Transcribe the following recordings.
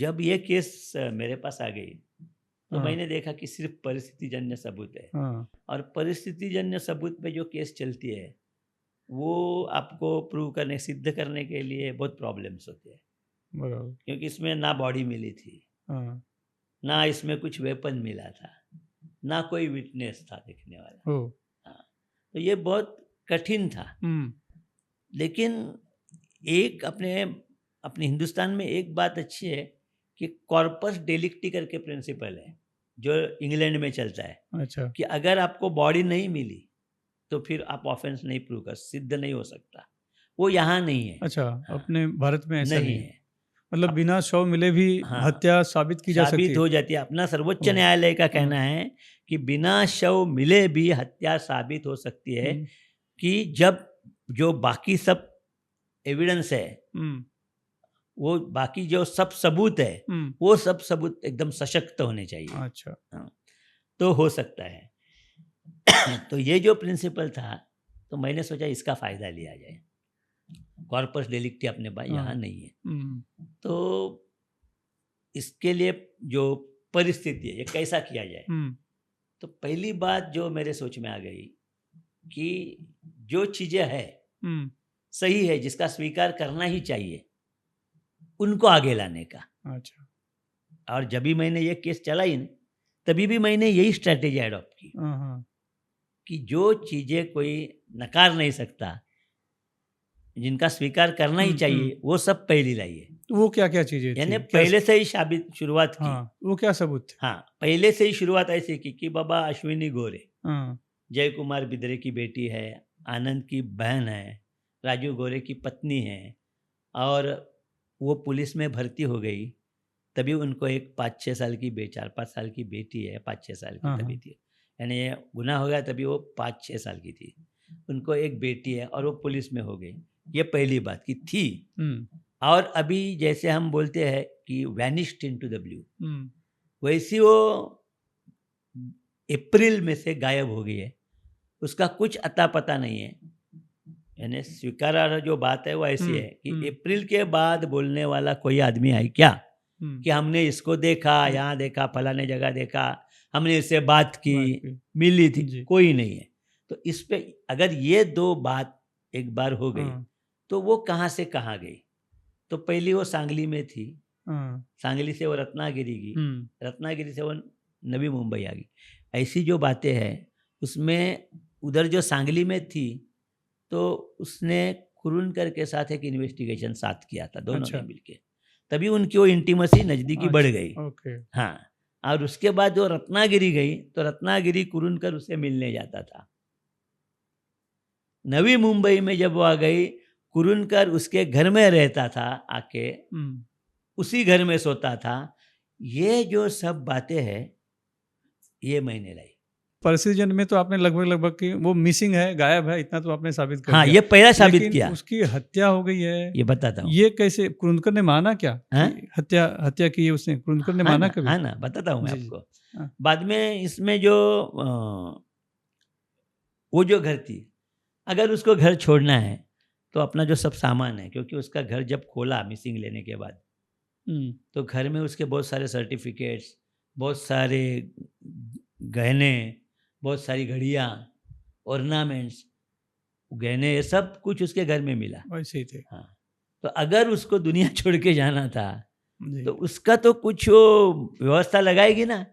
जब ये केस मेरे पास आ गई तो हाँ। मैंने देखा कि सिर्फ परिस्थितिजन्य सबूत है, हाँ। और परिस्थितिजन्य सबूत पे जो केस चलती है वो आपको प्रूव करने, सिद्ध करने के लिए बहुत प्रॉब्लम्स होते हैं, बराबर। क्योंकि इसमें ना बॉडी मिली थी, हाँ। ना इसमें कुछ वेपन मिला था, ना कोई विटनेस था देखने वाला। हो। हाँ, तो ये बहुत कठिन था। लेकिन एक अपने हिंदुस्तान में एक बात अच्छी है कि कॉर्पस डेलिक्टी करके प्रिंसिपल है जो इंग्लैंड में चलता है, अच्छा। कि अगर आपको बॉडी नहीं मिली तो फिर आप ऑफेंस नहीं प्रूव कर, सिद्ध नहीं हो सकता। वो यहाँ नहीं है। अच्छा, हाँ, अपने भारत में ऐसा नहीं नहीं है। है। मतलब अब बिना शव मिले भी हाँ, हत्या साबित की जा सकती साबित है। हो जाती है। अपना सर्वोच्च ओह! न्यायालय का हाँ। कहना है कि बिना शव मिले भी हत्या साबित हो सकती है, हुँ। कि जब जो बाकी सब एविडेंस है, हुँ। वो बाकी जो सब सबूत है, हुँ। वो सब सबूत एकदम सशक्त होने चाहिए। अच्छा। हाँ, तो हो सकता है। तो ये जो प्रिंसिपल था, तो मैंने सोचा इसका फ़ायदा लिया जाए। कॉर्पस डेलिक्टी अपने पास हाँ। यहाँ नहीं है, हुँ। तो इसके लिए जो परिस्थिति है, ये कैसा किया जाए? हुँ। तो पहली बात जो मेरे सोच में आ गई कि जो चीज़ें हैं, हुँ। सही है, जिसका स्वीकार करना ही चाहिए, उनको आगे लाने का। अच्छा। और जब भी मैंने ये केस चलाई न, तभी भी मैंने यही स्ट्रैटेजी एडॉप्ट की हाँ, हाँ। कि जो चीज़ें कोई नकार नहीं सकता, जिनका स्वीकार करना ही हुँ। चाहिए, वो सब पहली लाइए। तो वो क्या-क्या चीज़ें यानी थी? क्या स पहले से ही शुरुआत की। हाँ, वो क्या सबूत थे? हाँ, पहले से ही शुरुआत ऐसी की कि बाबा अश्विनी गोरे, हाँ। जय कुमार बिदरे की बेटी है, आनंद की बहन है, राजू गोरे की पत्नी है, और वो पुलिस में भर्ती हो गई, तभी उनको एक 5-6 साल की 4-5 साल की बेटी है, 5-6 साल की हाँ, तभी हाँ। थी। यानी ये गुनाह हो गया तभी वो 5-6 साल की थी। उनको एक बेटी है और वो पुलिस में हो गई। ये पहली बात कि थी, हुँ। और अभी जैसे हम बोलते हैं कि वैनिश्ड इनटू द ब्लू, हुँ। वैसी वो अप्रैल में से गायब हो गई है। उसका कुछ अता पता नहीं है। यानी स्वीकारार्ह जो बात है वो ऐसी हुँ। है कि हुँ। अप्रैल के बाद बोलने वाला कोई आदमी है क्या, हुँ। कि हमने इसको देखा, यहाँ देखा, फलाने जगह देखा, हमने इससे बात की, बात की। मिली थी, जी। कोई नहीं है। तो इस पे अगर ये 2 बात एक बार हो गई, हाँ। तो वो कहाँ से कहाँ गई? तो पहली वो सांगली में थी, हाँ। सांगली से वो रत्नागिरी गई, हुँ। रत्नागिरी से वो नवी मुंबई आ गई। ऐसी जो बातें हैं, उसमें उधर जो सांगली में थी, तो उसने कुरुनकर के साथ एक इन्वेस्टिगेशन साथ किया था, दोनों ने अच्छा। मिलके। तभी उनकी वो इंटीमेसी, नज़दीकी बढ़ अच्छा। गई। ओके। हाँ, और उसके बाद जो रत्नागिरी गई, तो रत्नागिरी कुरुनकर उससे मिलने जाता था। नवी मुंबई में जब वो आ गई, कुरुनकर उसके घर में रहता था आके, हुँ। उसी घर में सोता था। ये जो सब बातें हैं, ये मैंने लाई। परिस्थितिजन में तो आपने लगभग-लगभग कि वो मिसिंग है, गायब है, इतना तो आपने साबित कर हाँ, दिया। ये पहला साबित लेकिन किया। उसकी हत्या हो गई है, ये बताता हूँ। ये कैसे कुरुंदकर ने माना क्या हाँ? कि हत्या हत्या की है उसने? कुरुंदकर ने हाँ माना ना, कभी? हाँ ना, बताता हूँ मैं जी, जी। आपको। हाँ। बाद में इसमें जो वो जो घर थी, अगर उसको घर छोड़ना है, तो अपना जो सब सामान है, क्योंकि उसका घर जब खोला मिसिंग लेने के बाद, हुँ। तो घर में उसके बहुत सारे सर्टिफ़िकेट्स, बहुत सारे गहने, बहुत सारी घड़ियाँ, ऑर्नामेंट्स, गहने, ये सब कुछ उसके घर में मिला। वैसे ही थे। हाँ, तो अगर उसको दुनिया छोड़ के जाना था, जी। तो उसका तो कुछ वो व्यवस्था लगाएगी ना।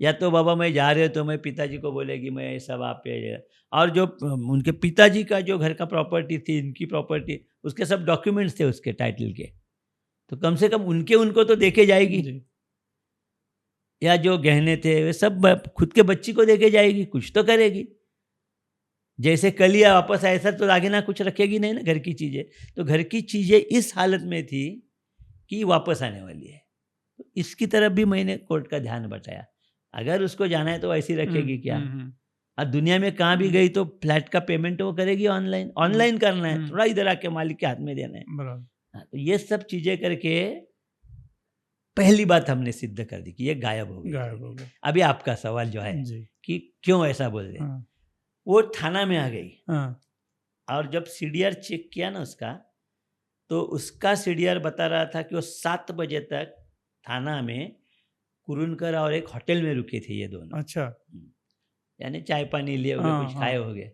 या तो बाबा मैं जा रहे हो, तो मैं पिताजी को बोलेगी मैं सब आप पे, और जो उनके पिताजी का जो घर का प्रॉपर्टी थी, इनकी प्रॉपर्टी, उसके सब डॉक्यूमेंट्स थे उसके टाइटल के, तो कम से कम उनको तो देके जाएगी। जी। या जो गहने थे वे सब खुद के बच्ची को देके जाएगी, कुछ तो करेगी। जैसे कल या वापस आए सर, तो आगे ना कुछ रखेगी नहीं ना घर की चीज़ें। तो घर की चीज़ें इस हालत में थी कि वापस आने वाली है। तो इसकी तरफ भी मैंने कोर्ट का ध्यान बटाया। अगर उसको जाना है तो ऐसी हुँ। रखेगी क्या? हुँ। हुँ। और दुनिया में कहाँ भी गई तो फ्लैट का पेमेंट वो करेगी ऑनलाइन। हुँ। ऑनलाइन करना है, हुँ। थोड़ा इधर आके मालिक के हाथ में देना है। बराबर। हाँ, तो ये सब चीज़ें करके पहली बात हमने सिद्ध कर दी कि ये गायब हो गई गायब हो करके। गए। अभी आपका सवाल जो है जी। कि क्यों ऐसा बोल रहे? हाँ। वो थाना में आ गई, हाँ। और जब सीडीआर चेक किया ना उसका, तो उसका सीडीआर बता रहा था कि वो 7 बजे तक थाना में कुरुनकर और एक होटल में रुके थे ये दोनों। अच्छा। यानी चाय पानी लिए हो गए, हाँ, कुछ हाँ। खाए हो गए,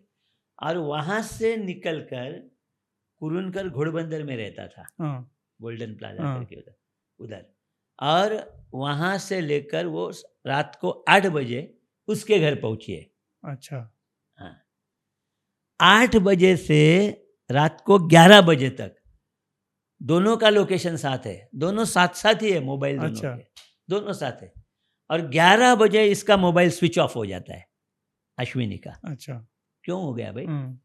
और वहाँ से निकलकर कुरुनकर घोड़बंदर में रहता था, हाँ, गोल्डन प्लाजा हाँ। करके उधर उधर, और वहाँ से लेकर वो रात को 8 बजे उसके घर पहुँचिए। अच्छा। हाँ, 8 बजे से रात को 11 बजे तक दोनों का लोकेशन साथ है, दोनों साथ साथ ही है, मोबाइल दोनों अच्छा। के दोनों साथ है, और 11 बजे इसका मोबाइल स्विच ऑफ हो जाता है, अश्विनी का। अच्छा। क्यों हो गया भाई? हम्म,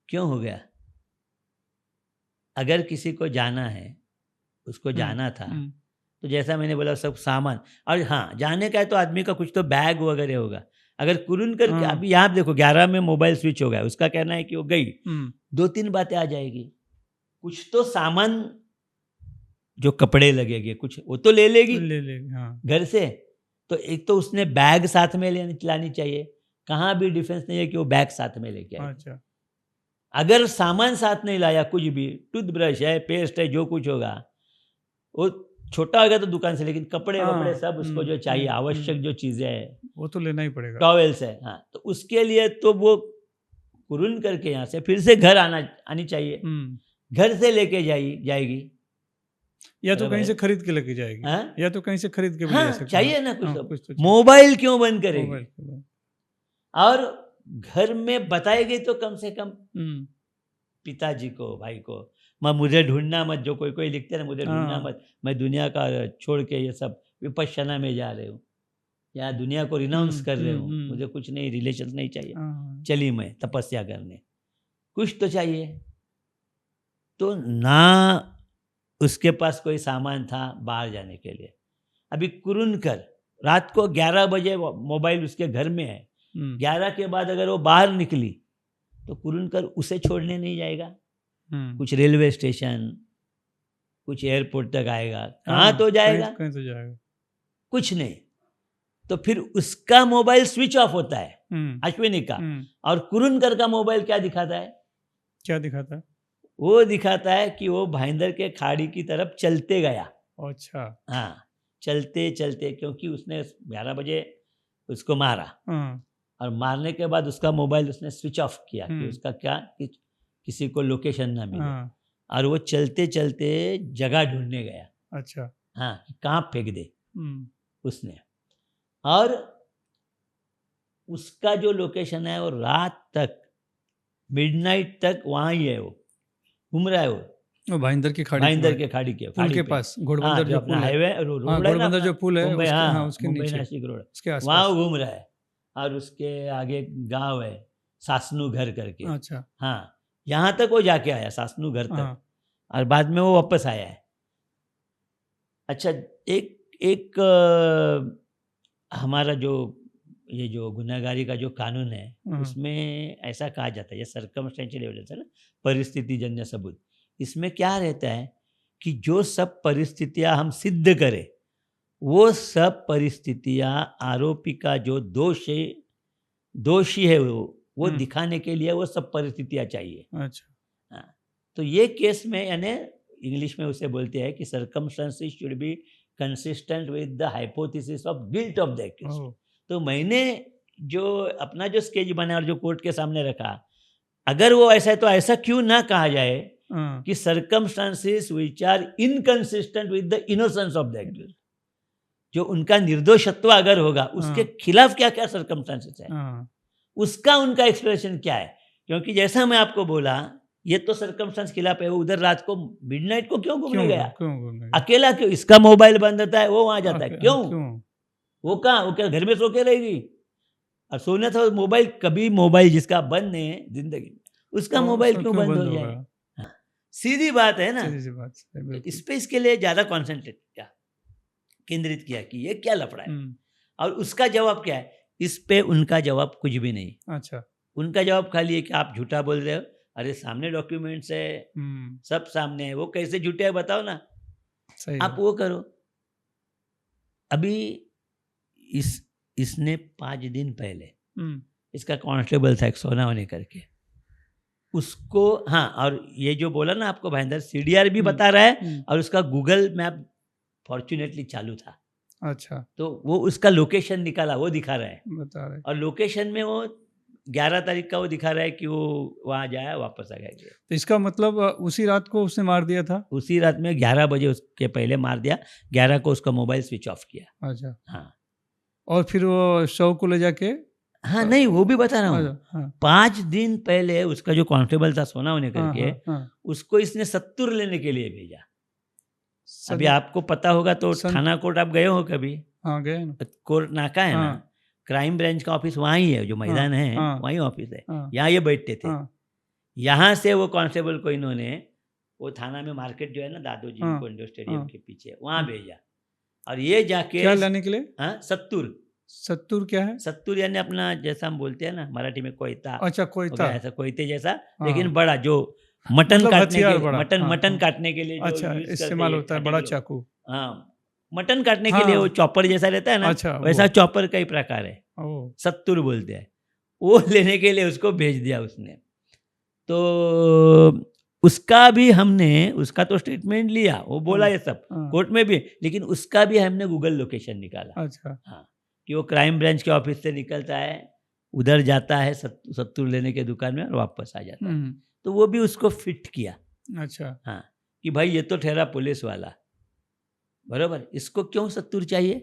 क्यों हो गया? अगर किसी को जाना है, उसको जाना था, हम्म, तो जैसा मैंने बोला सब सामान, और हाँ जाने का है तो आदमी का कुछ तो बैग वगैरह होगा। अगर कुरुनकर हाँ। अभी यहाँ देखो 11 में मोबाइल स्विच हो गया, उसका कहना है कि वो गई, हम्म, 2-3 बातें आ जाएगी, कुछ तो सामान जो कपड़े लगेंगे कुछ वो तो ले लेगी ले ले, हाँ। घर से, तो एक तो उसने बैग साथ में लानी चाहिए, कहाँ भी डिफेंस नहीं है कि वो बैग साथ में लेके आए। अच्छा। अगर सामान साथ नहीं लाया, कुछ भी टूथब्रश है, पेस्ट है, जो कुछ होगा, वो छोटा होगा तो दुकान से, लेकिन कपड़े हाँ, वपड़े सब उसको जो चाहिए, हम्म, आवश्यक जो चीज़ें हैं, वो तो लेना ही पड़ेगा। टॉवेल्स है, हाँ, तो उसके लिए तो वो कुरुन करके यहाँ से फिर से घर आनी चाहिए, हम्म, घर से लेके जाएगी। या तो बराबर कहीं है? से खरीद के लेके जाएगी, हाँ? या तो कहीं से खरीद के भी ले हाँ, सकते चाहिए हैं। ना कुछ हाँ, तो। कुछ तो चाहिए। मोबाइल क्यों बंद करेगी? मोबाइल के बाद। और घर में बताएगी तो कम से कम हम्म, पिताजी को, भाई को, मुझे ढूंढना मत, जो कोई कोई लिखते हैं ना, मुझे ढूंढना हाँ। मत, मैं दुनिया का छोड़ के ये सब विपश्यना में जा रहे हूँ, या दुनिया को रिनाउंस कर रहे हूँ, मुझे कुछ नहीं, रिलेशन नहीं चाहिए, हाँ, चली मैं तपस्या करने, कुछ तो चाहिए। तो ना उसके पास कोई सामान था बाहर जाने के लिए। अभी कुरुनकर रात को 11 बजे मोबाइल उसके घर में है, 11 के बाद अगर वो बाहर निकली तो कुरुनकर उसे छोड़ने नहीं जाएगा, कुछ रेलवे स्टेशन, कुछ एयरपोर्ट तक आएगा, कहाँ तो जाएगा? कहीं तो जाएगा। कुछ नहीं। तो फिर उसका मोबाइल स्विच ऑफ होता है, अश्विनी का, और कुरुनकर का मोबाइल क्या दिखाता है? क्या दिखाता है? वो दिखाता है कि वो भाईंदर के खाड़ी की तरफ चलते गया। अच्छा। हाँ, चलते चलते, क्योंकि उसने 11 बजे उसको मारा, और मारने के बाद उसका मोबाइल उसने स्विच ऑफ किया कि उसका क्या कि किसी को लोकेशन ना मिले, और वो चलते चलते जगह ढूंढने गया। अच्छा। हाँ, कहाँ फेंक दे उसने, और उसका जो लोकेशन है वो रात तक, मिडनाइट तक वहाँ ही है, वो घूम रहा है, वो भाईंदर की खाड़ी, भाईंदर के खाड़ी के पुल के पास, घोड़बंदर जो पुल है, हाईवे रोड है ना, घोड़बंदर जो पुल है मुंबई, उसके, हाँ, उसके मुंबई नीचे, नासिक रोड, उसके आसपास वहाँ वो घूम रहा है, और उसके आगे गांव है सासनू घर करके। अच्छा। हाँ, यहाँ तक वो जाके आया, सासनू घर तक, और बाद में वो वापस आया है। अच्छा, एक हमारा जो ये जो गुनाहगारी का जो कानून है, उसमें ऐसा कहा जाता है, ये सर्कमस्टेंशियल एविडेंस है ना, परिस्थिति जन्य सबूत, इसमें क्या रहता है कि जो सब परिस्थितियां हम सिद्ध करें, वो सब परिस्थितियां आरोपी का जो दोषी है वो दिखाने के लिए वो सब परिस्थितियां चाहिए। अच्छा। हाँ, तो ये केस में, यानी इंग्लिश में उसे बोलते हैं कि circumstances should be consistent with the hypothesis of guilt of the accused. तो मैंने जो अपना जो स्केच बना और जो कोर्ट के सामने रखा, अगर वो ऐसा है तो ऐसा क्यों ना कहा जाए कि circumstances which are inconsistent with the innocence of the accused, जो उनका निर्दोषत्व अगर होगा उसके खिलाफ क्या क्या सर्कमस्टांसेस है, उसका उनका एक्सप्रेशन क्या है। क्योंकि जैसा मैं आपको बोला, ये तो सर्कमस्टांस खिलाफ है, वो उधर रात को मिडनाइट को क्यों घूमने गया, अकेला क्यों, इसका मोबाइल बंद होता है, वो वहां जाता है, क्यों? वो कहाँ, वो क्या घर में सो के रहेगी? और सोने था मोबाइल, कभी मोबाइल जिसका बंद नहीं है जिंदगी में, उसका मोबाइल क्यों बंद हो जाए? हाँ, सीधी बात है ना, सीधी बात। इस पे इसके लिए ज्यादा कॉन्सेंट्रेट किया, केंद्रित किया कि ये क्या लफड़ा है, और उसका जवाब क्या है? इस पे उनका जवाब कुछ भी नहीं। अच्छा। उनका जवाब खाली है कि आप झूठा बोल रहे हो, अरे सामने डॉक्यूमेंट्स है, सब सामने है, वो कैसे झूठे है बताओ ना, सही आप वो करो। अभी इसने 5 दिन पहले इसका कांस्टेबल था एक सोनावनी करके, उसको, हाँ, और ये जो बोला ना आपको भाईंदर, सीडीआर भी बता रहा है, और उसका गूगल मैप फॉर्चुनेटली चालू था। अच्छा, तो वो उसका लोकेशन निकाला, वो दिखा रहा है, बता रहे। और लोकेशन में वो 11 तारीख का वो दिखा रहा है कि वो वहाँ जाया, वापस आ गया। तो इसका मतलब उसी रात को उसने मार दिया था? उसी रात में 11 बजे उसके पहले मार दिया, 11 को उसका मोबाइल स्विच ऑफ किया। अच्छा, हाँ और फिर वो शव को ले जाके हाँ, नहीं वो भी बता रहा हूँ। अच्छा, हाँ, 5 दिन पहले उसका जो कांस्टेबल था सोना होने हाँ, करके, हाँ, हाँ। उसको इसने सत्तूर लेने के लिए भेजा। अभी सन- आपको पता होगा तो सन- थाना कोर्ट आप गए हो कभी? हाँ, गए ना। कोर्ट नाका है ना, हाँ, क्राइम ब्रांच का ऑफिस वहाँ ही है, जो मैदान है हाँ, वहीं ऑफिस है। हाँ, यहाँ ये बैठते थे। हाँ, यहाँ से वो कांस्टेबल को इन्होंने वो थाना में मार्केट जो है ना दादोजी हाँ, इंडोर स्टेडियम हाँ। के पीछे, वहाँ भेजा। और ये जाके क्या लाने के लिए? हाँ, सत्तूर। सत्तूर क्या है? सत्तूर यानी अपना जैसा हम बोलते हैं ना मराठी में कोयता, अच्छा, कोई हो था। गया ऐसा कोयते जैसा, हाँ। लेकिन बड़ा, जो मटन मतलब काटने के हथियार लिए, बड़ा। मटन हाँ, मटन हाँ। काटने के लिए जो अच्छा, यूज करते इस्तेमाल हैं, होता है काटे बड़ा लोग। चाकू। हाँ, मटन काटने के हाँ। लिए वो चॉपर जैसा रहता है ना, अच्छा, वो। वैसा चॉपर का ही प्रकार है, ओह, सत्तूर बोलते हैं। वो लेने के लिए उसको भेज दिया उसने। तो उसका भी हमने, उसका तो स्टेटमेंट लिया, वो बोला ये सब हाँ। कोर्ट में भी, लेकिन उसका भी हमने गूगल लोकेशन निकाला। अच्छा, हाँ, कि वो क्राइम ब्रांच के ऑफिस से निकलता है, उधर जाता है सत्तूर लेने के दुकान में और वापस आ जाता है। हम्म, तो वो भी उसको फिट किया। अच्छा, हाँ, कि भाई ये तो ठहरा पुलिस वाला, बरोबर, इसको क्यों सत्तूर चाहिए,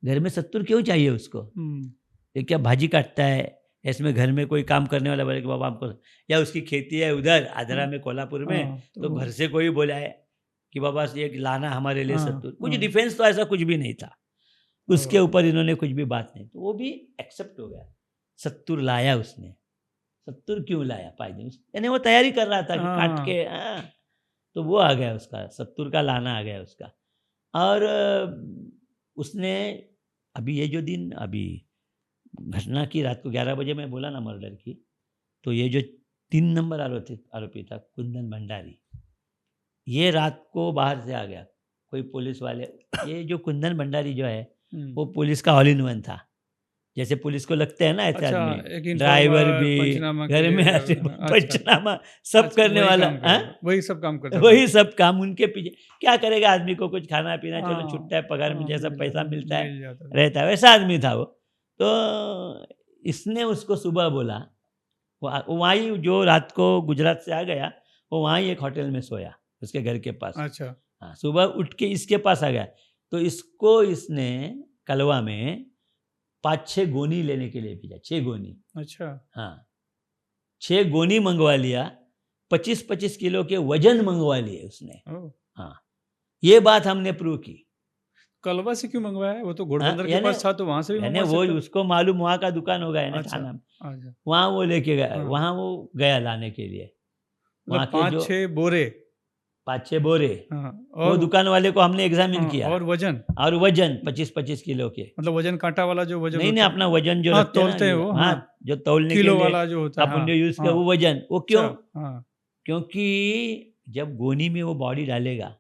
घर में सत्तूर क्यों चाहिए उसको? ये क्या भाजी काटता है, इसमें घर में कोई काम करने वाला बोले कि बाबा हमको, या उसकी खेती है उधर आदरा में कोल्हापुर में, हाँ, तो घर से कोई बोला है कि बाबा ये लाना हमारे लिए हाँ, सत्तूर, कुछ हाँ। डिफेंस तो ऐसा कुछ भी नहीं था उसके ऊपर, इन्होंने कुछ भी बात नहीं, तो वो भी एक्सेप्ट हो गया। सत्तूर लाया उसने, सत्तूर क्यों लाया 5 दिन, यानी वो तैयारी कर रहा था कि हाँ। काट के, हाँ, तो वो आ गया उसका, सत्तूर का लाना आ गया उसका। और उसने अभी ये जो दिन, अभी घटना की रात को 11 बजे मैं बोला ना मर्डर की, तो ये जो 3 नंबर आरोपी था कुंदन भंडारी, ये रात को बाहर से आ गया, कोई पुलिस वाले, ये जो कुंदन भंडारी जो है वो पुलिस का ऑल इन वन था, जैसे पुलिस को लगते हैं ना ऐसे अच्छा, आदमी, एक ड्राइवर इन्फॉर्मर, भी, पंचनामा के घर में लिए, ऐसे अच्छा। पंचनामा सब अच्छा, करने वही वाला, काम हाँ? करेगा, वही सब काम करता वही सब काम उनके पीछे। क्या करेगा आदमी को, कुछ खाना पीना, चलो हाँ, छुट्टा है, पगार में हाँ, जैसा मिल पैसा जाता- मिलता है मिल जाता था। रहता है, वैसा आदमी था वो। तो इसने उसको सुबह बोला, वो वहीं जो रात को गुजरात से आ गया, वो वहीं एक होटल में सोया उसके घर के पास। अच्छा, हाँ, सुबह उठ के इसके पास आ गया, तो इसको इसने कलवा में 5-6 गोनी लेने के लिए भेजा, 6 गोनी। अच्छा, हाँ, 6 गोनी मंगवा लिया, 25-25 किलो के वजन मंगवा लिए उसने। ओह, हाँ, ये बात हमने प्रूव की। कलवा से क्यों मंगवाया? वो तो घोड़बंदर के यानी- पास था, तो वहां से भी यानी मंगवा वो सकता। उसको मालूम, वहाँ का दुकान होगा है ना अच्छा, थाना में, अच्छा, वहाँ वो लेके गया, हाँ। वहाँ वो गया लाने के लिए, वहाँ मतलब के जो 5-6 बोरे। 5-6 बोरे, हाँ, वो दुकान वाले को हमने एग्जामिन हाँ, किया, और वजन, और वजन 25-25 किलो के, मतलब वजन कांटा वाला जो वजन नहीं होता है। अपना वजन जो हाँ, रखते हैं ना, तौलते हैं ये, वो, हाँ, हाँ। जो तौलने के किलो लिए वाला जो होता है, अपन जो हाँ, यूज किया, हाँ। वो वजन, वो क्यों? अच्छा, हाँ, क्योंकि जब गोनी में वो बॉडी डालेगा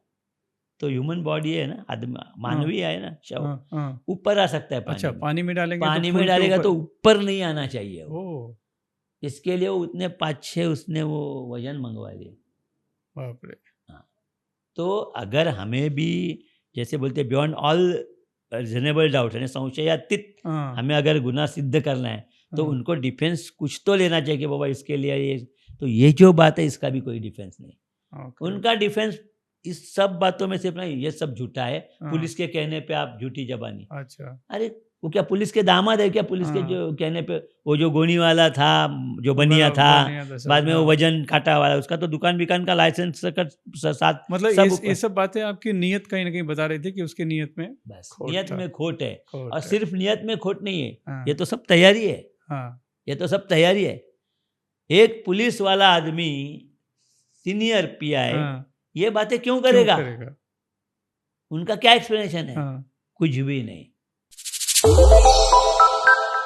तो ह्यूमन बॉडी है ना, आदमी मानवीय है ना, शव हाँ, हाँ। ऊपर आ सकता है पानी अच्छा, में। पानी में डालेंगे तो पानी फूल में के डालेगा ऊपर- तो ऊपर नहीं आना चाहिए वो, ओह, इसके लिए वो उतने 5-6 उसने वो वजन मंगवा लिए। बाप रे। तो अगर हमें भी जैसे बोलते बियॉन्ड ऑल रीजनेबल डाउट है, संशयातीत हाँ, हमें अगर गुनाह सिद्ध करना है तो हाँ। उनको डिफेंस कुछ तो लेना चाहिए कि बाबा इसके लिए ये, तो ये जो बात है इसका भी कोई डिफेंस नहीं। ओके। उनका डिफेंस इस सब बातों में सिर्फ नहीं, ये सब झूठा है, हाँ। पुलिस के कहने पे आप झूठी जबानी। अच्छा, अरे वो क्या पुलिस के दामाद है क्या? पुलिस के हाँ। जो कहने पे, वो जो गोनी वाला था, जो बनिया था, बनिया था सब, बाद में वो हाँ। वजन काटा वाला, उसका तो दुकान बिकान का लाइसेंस साथ मतलब सब ये ऊपर। सब बातें आपकी नीयत कहीं ना कहीं बता रही थी कि उसकी नीयत में बस खोट नियत था। में खोट है, खोट और है। सिर्फ नियत में खोट नहीं है, हाँ, ये तो सब तैयारी है, हाँ, ये तो सब तैयारी है। एक पुलिस वाला आदमी, सीनियर पीआई, हाँ, ये बातें क्यों क्यों करेगा? करेगा? उनका क्या एक्सप्लेनेशन है? हाँ। कुछ भी नहीं।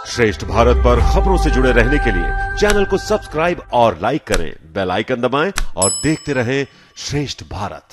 श्रेष्ठ भारत पर खबरों से जुड़े रहने के लिए चैनल को सब्सक्राइब और लाइक करें, बेल आइकन दबाएं और देखते रहें श्रेष्ठ भारत।